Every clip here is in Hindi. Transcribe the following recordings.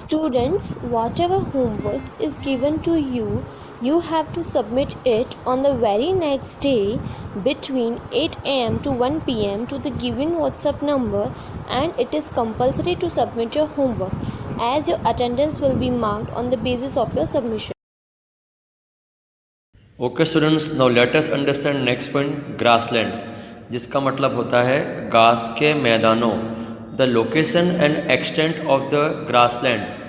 Students, whatever homework is given to you, you have to submit it on the very next day between 8 am to 1 pm to the given WhatsApp number, and it is compulsory to submit your homework as your attendance will be marked on the basis of your submission. Okay students, now let us understand next point, grasslands, जिसका मतलब होता है घास के मैदानों। The location and extent of the grasslands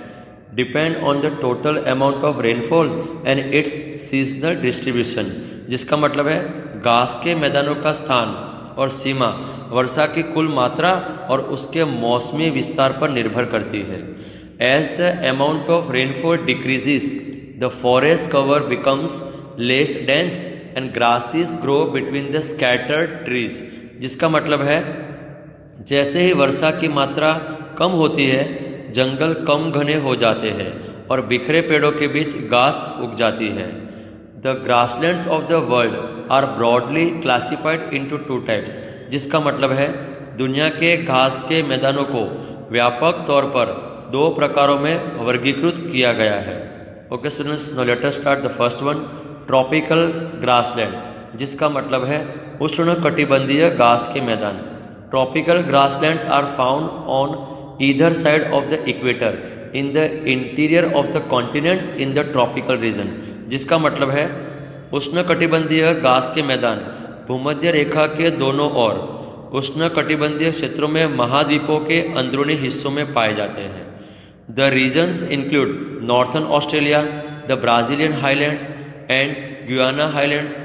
depend on the total amount of rainfall and it's seasonal distribution, जिसका मतलब है घास के मैदानों का स्थान और सीमा वर्षा की कुल मात्रा और उसके मौसमी विस्तार पर निर्भर करती है। As the amount of rainfall decreases, the forest cover becomes less dense and grasses grow between the scattered trees, जिसका मतलब है जैसे ही वर्षा की मात्रा कम होती है जंगल कम घने हो जाते हैं और बिखरे पेड़ों के बीच घास उग जाती है। The grasslands of the world are broadly classified into two types, जिसका मतलब है दुनिया के घास के मैदानों को व्यापक तौर पर दो प्रकारों में वर्गीकृत किया गया है। Okay students, now let us start the first one, tropical grassland, जिसका मतलब है उष्णकटिबंधीय घास के मैदान। Tropical grasslands are found on either side of the equator in the interior of the continents in the tropical region, जिसका मतलब है उष्णकटिबंधीय घास के मैदान भूमध्य रेखा के दोनों ओर उष्णकटिबंधीय क्षेत्रों में महाद्वीपों के अंदरूनी हिस्सों में पाए जाते हैं। The regions include northern Australia, the Brazilian highlands and Guyana highlands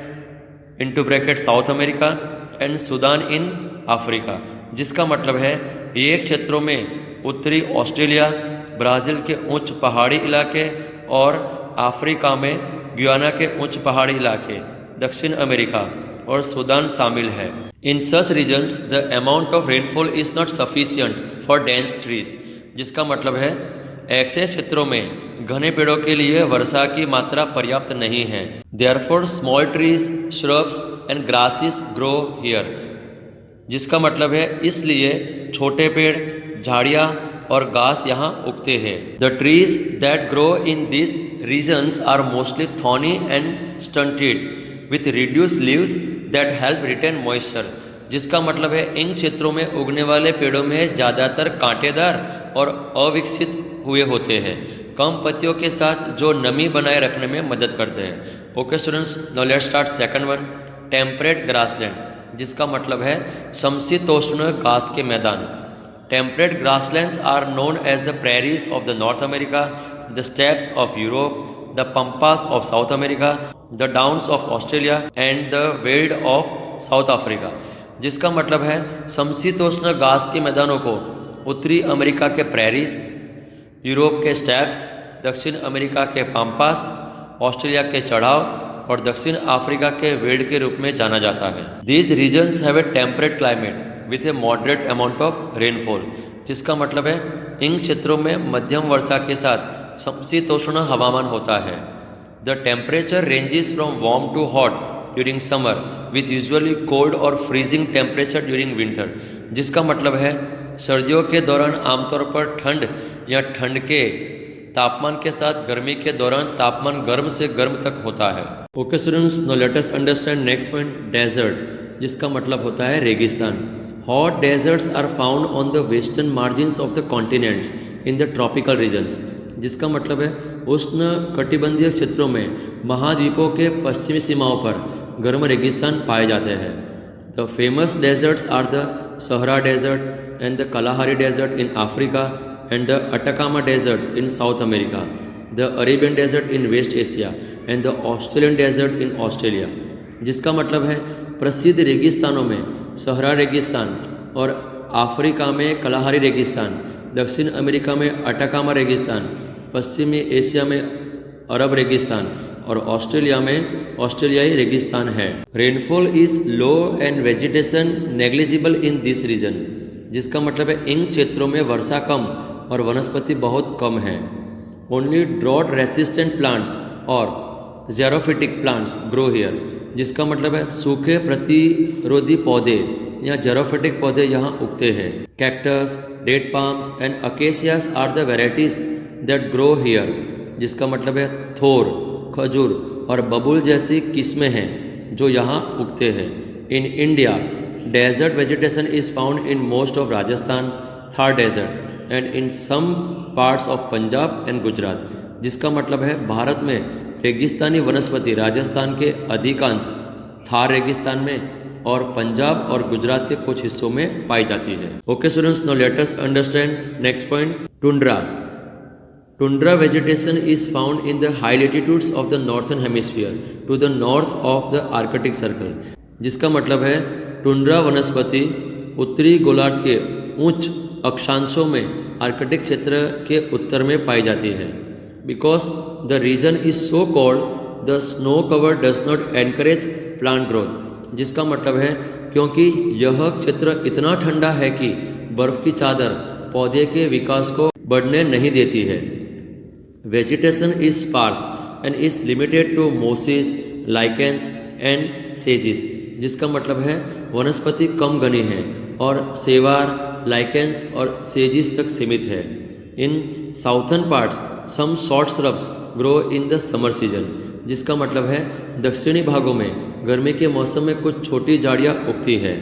into bracket South America and Sudan in Africa, जिसका मतलब है ये क्षेत्रों में उत्तरी ऑस्ट्रेलिया, ब्राज़ील के उच्च पहाड़ी इलाके और अफ्रीका में गुयाना के उच्च पहाड़ी इलाके, दक्षिण अमेरिका और सूडान शामिल है। In such regions the amount of rainfall is not sufficient for dense trees, जिसका मतलब है ऐसे क्षेत्रों में घने पेड़ों के लिए वर्षा की मात्रा पर्याप्त नहीं है। Therefore small trees, shrubs and grasses grow here, जिसका मतलब है इसलिए छोटे पेड़, झाड़ियाँ और घास यहाँ उगते हैं। The trees that grow in this regions are mostly thorny and stunted with reduced leaves that help retain moisture, जिसका मतलब है इन क्षेत्रों में उगने वाले पेड़ों में ज़्यादातर कांटेदार और अविकसित हुए होते हैं, कम पत्तियों के साथ जो नमी बनाए रखने में मदद करते हैं। Okay students, now let's start second one, temperate grassland, जिसका मतलब है समशीतोष्ण घास के मैदान। Temperate grasslands are known as the prairies of the North America, the steppes of Europe, the pampas of South America, the downs of Australia and the veld of South Africa, जिसका मतलब है समशीतोष्ण घास के मैदानों को उत्तरी अमेरिका के प्रेरीज, यूरोप के स्टेप्स, दक्षिण अमेरिका के पाम्पास, ऑस्ट्रेलिया के चढ़ाव और दक्षिण अफ्रीका के वेल्ड के रूप में जाना जाता है। These regions have a temperate climate with a moderate amount of rainfall, जिसका मतलब है इन क्षेत्रों में मध्यम वर्षा के साथ समशीतोष्ण हवामान होता है। The temperature ranges from warm to hot during summer with usually cold और फ्रीजिंग टेम्परेचर ड्यूरिंग विंटर, जिसका मतलब है सर्दियों के दौरान आमतौर पर ठंड या ठंड के तापमान के साथ गर्मी के दौरान तापमान गर्म से गर्म तक होता है। Okay students, now let us understand next point, desert, जिसका मतलब होता है रेगिस्तान। Hot deserts are found on the western margins of the continents in the tropical regions, जिसका मतलब है उष्ण कटिबंधीय क्षेत्रों में महाद्वीपों के पश्चिमी सीमाओं पर गर्म रेगिस्तान पाए जाते हैं। The famous deserts are the Sahara desert and the Kalahari desert in Africa and the Atacama Desert in South America, the Arabian Desert in West Asia and the Australian Desert in Australia, जिसका मतलब है प्रसिद्ध रेगिस्तानों में सहरा रेगिस्तान और अफ्रीका में कलाहारी रेगिस्तान, दक्षिण अमेरिका में अटाकामा रेगिस्तान, पश्चिमी एशिया में अरब रेगिस्तान और ऑस्ट्रेलिया में ऑस्ट्रेलियाई रेगिस्तान है। Rainfall is low and vegetation negligible in this region, जिसका मतलब है इन क्षेत्रों में वर्षा कम और वनस्पति बहुत कम है। ओनली ड्रॉट रेसिस्टेंट प्लांट्स और जेरोफिटिक प्लांट्स ग्रो हियर, जिसका मतलब है सूखे प्रतिरोधी पौधे या जेरोफिटिक पौधे यहाँ उगते हैं। Cactus, date palms and acacias are the varieties that grow here, जिसका मतलब है थोर, खजूर और बबूल जैसी किस्में हैं जो यहाँ उगते हैं। In India desert vegetation is found in most of Rajasthan, Thar desert and in some parts of Punjab and Gujarat, जिसका मतलब है भारत में रेगिस्तानी वनस्पति राजस्थान के अधिकांश, थार रेगिस्तान में और पंजाब और गुजरात के कुछ हिस्सों में पाई जाती है। Okay students, now let us understand next point, tundra. Tundra vegetation is found in the high latitudes of the northern hemisphere to the north of the Arctic circle, जिसका मतलब है टुंड्रा वनस्पति उत्तरी गोलार्ध के उच्च अक्षांशों में आर्कटिक क्षेत्र के उत्तर में पाई जाती है। Because the region is so cold, the snow cover does not encourage plant growth, जिसका मतलब है क्योंकि यह क्षेत्र इतना ठंडा है कि बर्फ की चादर पौधे के विकास को बढ़ने नहीं देती है। Vegetation is sparse and is limited to mosses, lichens and सेजिस, जिसका मतलब है वनस्पति कम घनी है और सेवार, लाइकेंस और सेजिस तक सीमित है। In southern parts some short shrubs grow in the summer season, जिसका मतलब है दक्षिणी भागों में गर्मी के मौसम में कुछ छोटी झाड़ियाँ उगती है।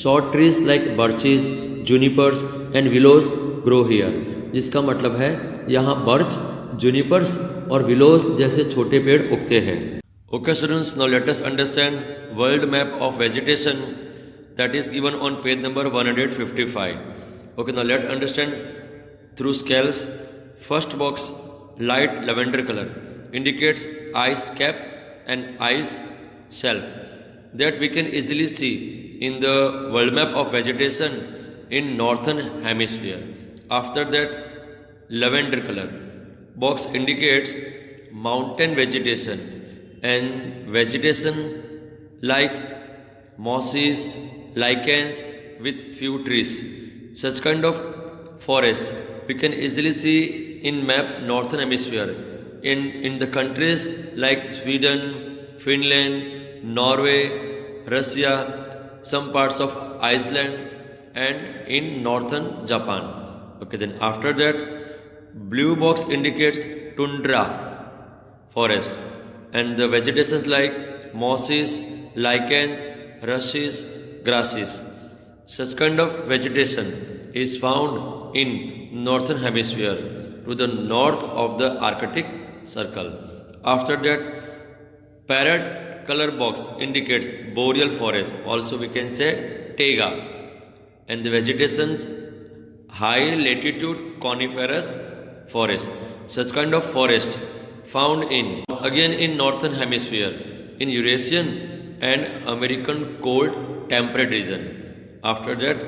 Short trees like birches, junipers and willows grow here, जिसका मतलब है यहाँ बर्च, जूनिपर्स और विलोस जैसे छोटे पेड़ उगते हैं। Okay students, now let us understand world map of vegetation that is given on page number 155. Okay, now let understand through scales. First box, light lavender colour indicates ice cap and ice shelf that we can easily see in the world map of vegetation in northern hemisphere. After that, lavender color box indicates mountain vegetation and vegetation likes mosses, lichens with few trees. Such kind of forest we can easily see in map northern hemisphere in the countries like Sweden, Finland, Norway, Russia, some parts of Iceland and in northern Japan. Okay, then after that, blue box indicates tundra forest and the vegetations like mosses, lichens, rushes, grasses. Such kind of vegetation is found in northern hemisphere to the north of the Arctic circle. After that, parrot color box indicates boreal forest, also we can say taiga, and the vegetations high latitude coniferous forest. Such kind of forest found in again in northern hemisphere in Eurasian and American cold temperate region. After that,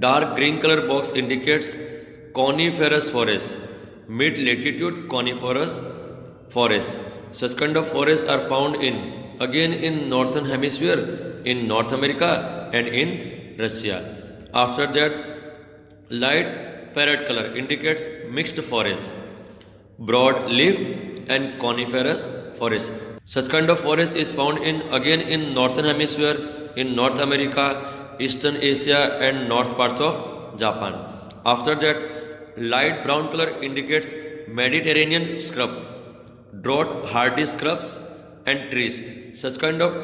dark green color box indicates coniferous forest, mid latitude coniferous forests. Such kind of forests are found in again in northern hemisphere in North America and in Russia. After that, light parrot color indicates mixed forest, broad leaf and coniferous forest. Such kind of forest is found in again in northern hemisphere in North America, Eastern Asia and north parts of Japan. After that, light brown color indicates Mediterranean scrub, drought hardy scrubs and trees. Such kind of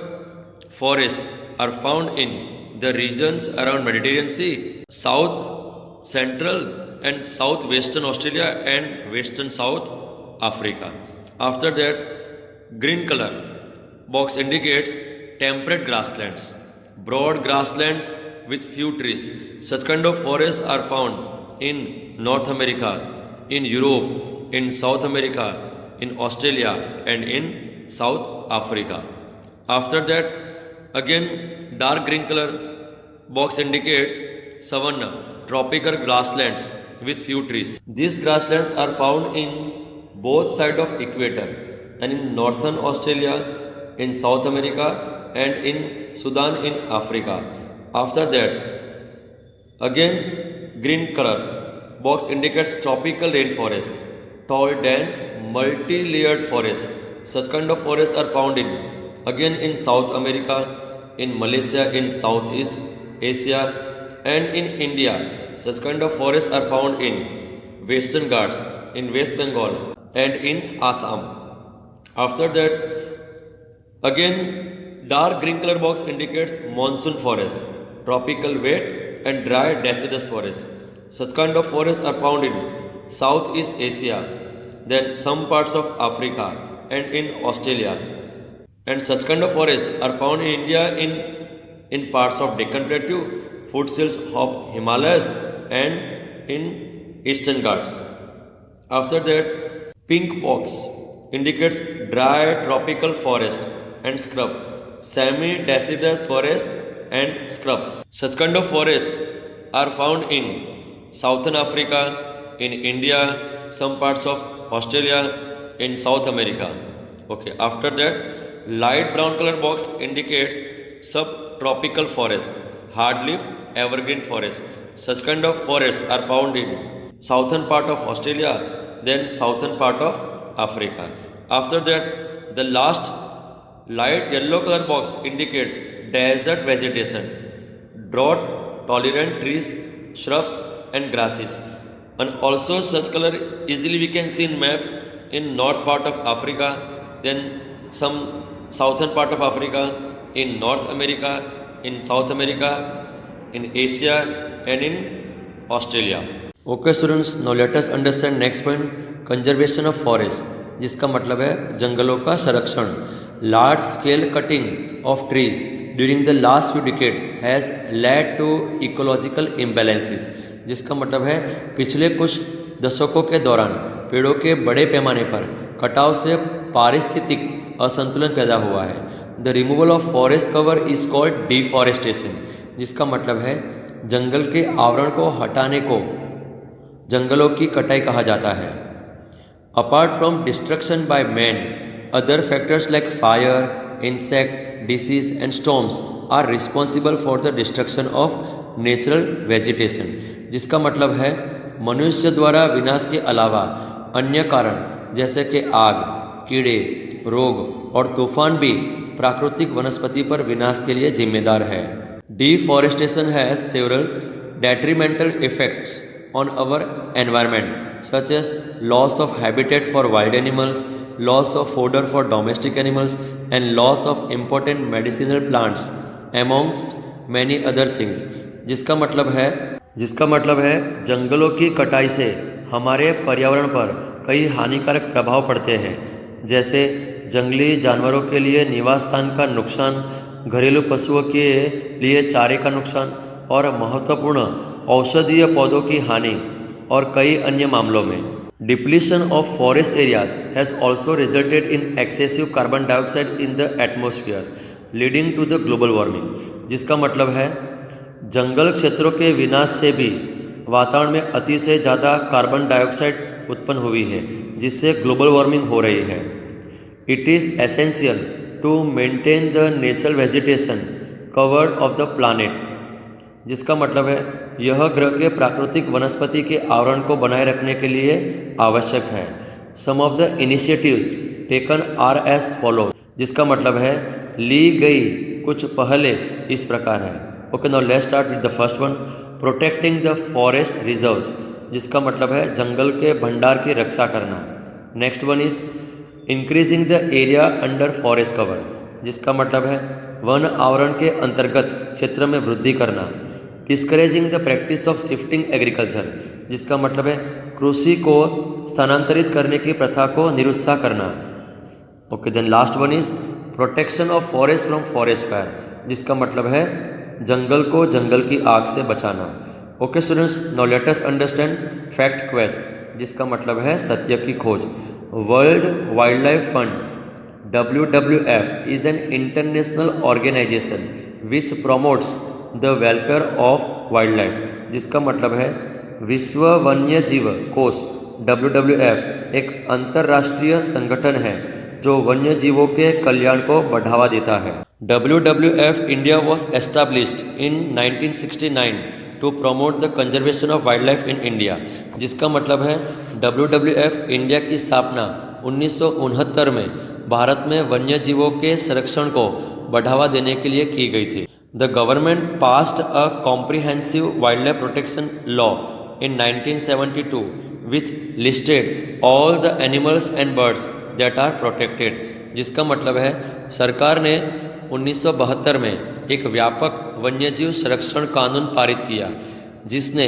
forests are found in the regions around Mediterranean Sea, South Central and Southwestern Australia and Western South Africa. After that, green color box indicates temperate grasslands, broad grasslands with few trees. Such kind of forests are found in North America, in Europe, in South America, in Australia and in South Africa. After that, again dark green color box indicates savanna, tropical grasslands with few trees. These grasslands are found in both sides of equator and in northern Australia, in South America and in Sudan in Africa. After that, again green color box indicates tropical rainforest, tall dense multi-layered forest. Such kind of forests are found in again in South America, in Malaysia, in Southeast Asia and in India. Such kind of forests are found in Western Ghats, in West Bengal and in Assam. After that, again, dark green color box indicates monsoon forest, tropical wet and dry deciduous forest. Such kind of forests are found in Southeast Asia, then some parts of Africa and in Australia. And such kind of forests are found in India in parts of Deccan Plateau, foothills of Himalayas and in Eastern Ghats. After that, pink box indicates dry tropical forest and scrub, semi-deciduous forest and scrubs. Such kind of forests are found in Southern Africa, in India, some parts of Australia, in South America. Okay, after that, light brown color box indicates subtropical forest, hardleaf evergreen forest. Such kind of forests are found in southern part of Australia, then southern part of Africa. After that, the last light yellow color box indicates desert vegetation, drought tolerant trees, shrubs and grasses. And also such color easily we can see in map in north part of Africa, then some southern part of Africa, in North America, in South America, in Asia and in Australia. Okay students, now let us understand next point, conservation of forest, जिसका मतलब है जंगलों का संरक्षण. Large scale cutting of trees during the last few decades has led to ecological imbalances, जिसका मतलब है पिछले कुछ दशकों के दौरान पेड़ों के बड़े पैमाने पर कटाव से पारिस्थितिक असंतुलन पैदा हुआ है. The removal of forest cover is called deforestation, जिसका मतलब है जंगल के आवरण को हटाने को जंगलों की कटाई कहा जाता है. Apart from destruction by man, other factors like fire, insect, disease and storms are responsible for the destruction of natural vegetation, जिसका मतलब है मनुष्य द्वारा विनाश के अलावा अन्य कारण जैसे कि आग, कीड़े, रोग और तूफान भी प्राकृतिक वनस्पति पर विनाश के लिए जिम्मेदार है. Deforestation has several detrimental effects on our environment, such as loss of habitat for wild animals, loss of fodder for domestic animals, and loss of important medicinal plants, amongst many other things. जिसका मतलब है जंगलों की कटाई से हमारे पर्यावरण पर कई हानिकारक प्रभाव पड़ते हैं, जैसे जंगली जानवरों के लिए निवास स्थान का नुकसान, घरेलू पशुओं के लिए चारे का नुकसान और महत्वपूर्ण औषधीय पौधों की हानि और कई अन्य मामलों में. Depletion of forest areas has also resulted in excessive carbon dioxide in the atmosphere leading to the global warming, जिसका मतलब है जंगल क्षेत्रों के विनाश से भी वातावरण में अति से ज़्यादा कार्बन डाइऑक्साइड उत्पन्न हुई है, जिससे ग्लोबल वार्मिंग हो रही है. It is essential to maintain the natural vegetation covered of the planet, जिसका मतलब है यह ग्रह के प्राकृतिक वनस्पति के आवरण को बनाए रखने के लिए आवश्यक है. Some of the initiatives taken are as follow, जिसका मतलब है ली गई कुछ पहले इस प्रकार है. Okay, now let's start with the first one, protecting the forest reserves, जिसका मतलब है जंगल के भंडार की रक्षा करना. Next one is increasing the area under forest cover, जिसका मतलब है वन आवरण के अंतर्गत क्षेत्र में वृद्धि करना. Discouraging the practice of shifting agriculture, जिसका मतलब है कृषि को स्थानांतरित करने की प्रथा को निरुत्साह करना. Okay, then last one is protection of forest from forest fire, जिसका मतलब है जंगल को जंगल की आग से बचाना. Okay students, now let us understand fact quest, जिसका मतलब है सत्य की खोज. World wild life fund WWF is an international organization which promotes the welfare of wildlife, जिसका मतलब है विश्व वन्य जीव कोष WWF एक अंतर्राष्ट्रीय संगठन है जो वन्य जीवों के कल्याण को बढ़ावा देता है. WWF India was established in 1969 to promote the conservation of wildlife in India, जिसका मतलब है WWF इंडिया की स्थापना 1969 में भारत में वन्य जीवों के संरक्षण को बढ़ावा देने के लिए की गई थी. The government passed a comprehensive wild life protection law in 1972 which listed all the animals and birds that are protected, जिसका मतलब है सरकार ने 1972 में एक व्यापक वन्यजीव संरक्षण कानून पारित किया जिसने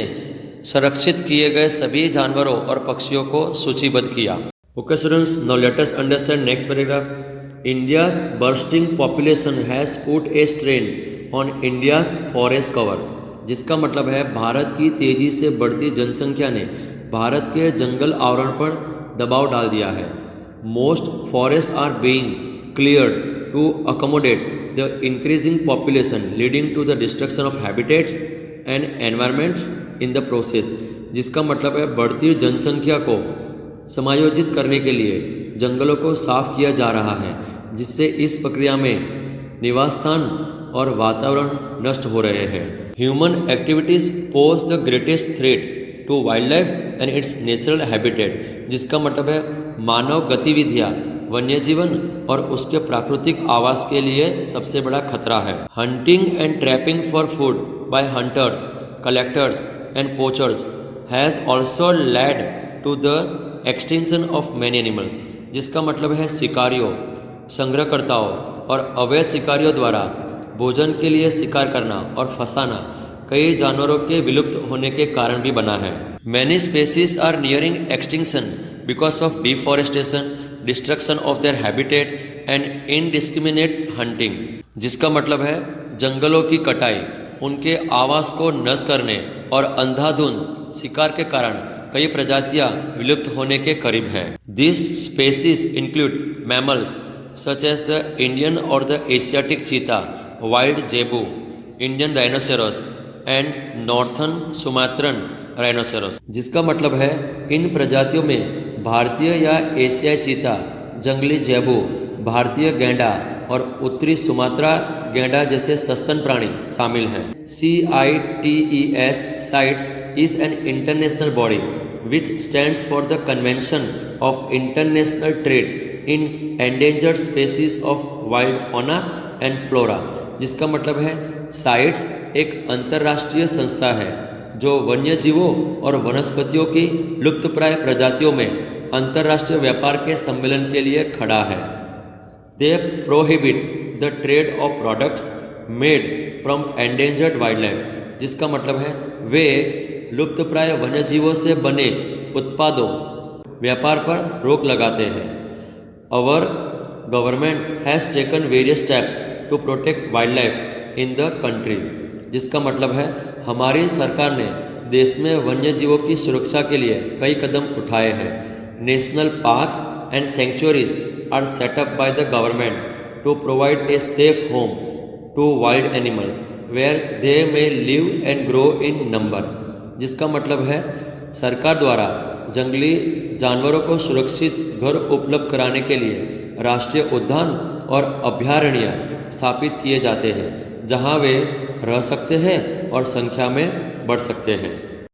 संरक्षित किए गए सभी जानवरों और पक्षियों को सूचीबद्ध किया। Okay students, now let us understand next paragraph. India's bursting population has put a strain on India's forest cover, जिसका मतलब है भारत की तेजी से बढ़ती जनसंख्या ने भारत के जंगल आवरण पर दबाव डाल दिया है। Most forests are being cleared to accommodate the increasing population, leading to the destruction of habitats and environments in the process, जिसका मतलब है बढ़ती जनसंख्या को समायोजित करने के लिए जंगलों को साफ किया जा रहा है, जिससे इस प्रक्रिया में निवास स्थान और वातावरण नष्ट हो रहे हैं। Human activities pose the greatest threat to wild life and its natural habitat, जिसका मतलब है मानव गतिविधियां वन्य जीवन और उसके प्राकृतिक आवास के लिए सबसे बड़ा खतरा है। Hunting and trapping for food by hunters, collectors and poachers has also led to the extinction of many animals, जिसका मतलब है शिकारियों, संग्रहकर्ताओं और अवैध शिकारियों द्वारा भोजन के लिए शिकार करना और फंसाना कई जानवरों के विलुप्त होने के कारण भी बना है। Many species are nearing extinction because of deforestation, destruction of their habitat and indiscriminate hunting, जिसका मतलब है जंगलों की कटाई, उनके आवास को नष्ट करने और अंधाधुंध शिकार के कारण कई प्रजातियां विलुप्त होने के करीब है। This species include mammals such as the Indian और the Asiatic cheetah, wild zebu, Indian rhinoceros and northern Sumatran rhinoceros, जिसका मतलब है इन प्रजातियों में भारतीय या एशियाई चीता, जंगली जेबू, भारतीय गैंडा और उत्तरी सुमात्रा गैंडा जैसे सस्तन प्राणी शामिल हैं। CITES CITES is an international body which stands for the Convention of International Trade in Endangered Species of Wild Fauna and Flora, जिसका मतलब है साइट्स एक अंतर्राष्ट्रीय संस्था है जो वन्य जीवों और वनस्पतियों की लुप्तप्राय प्रजातियों में अंतर्राष्ट्रीय व्यापार के सम्मेलन के लिए खड़ा है। They prohibit the trade of products made from endangered wildlife, जिसका मतलब है वे लुप्तप्राय वन्यजीवों से बने उत्पादों व्यापार पर रोक लगाते हैं। Our government has taken various steps to protect wildlife in the country, जिसका मतलब है हमारी सरकार ने देश में वन्यजीवों की सुरक्षा के लिए कई कदम उठाए हैं। National parks and sanctuaries are set up by the government to provide a safe home to wild animals where they may live and grow in number, जिसका मतलब है सरकार द्वारा जंगली जानवरों को सुरक्षित घर उपलब्ध कराने के लिए राष्ट्रीय उद्यान और अभयारण्य स्थापित किए जाते हैं जहां वे रह सकते हैं और संख्या में बढ़ सकते हैं।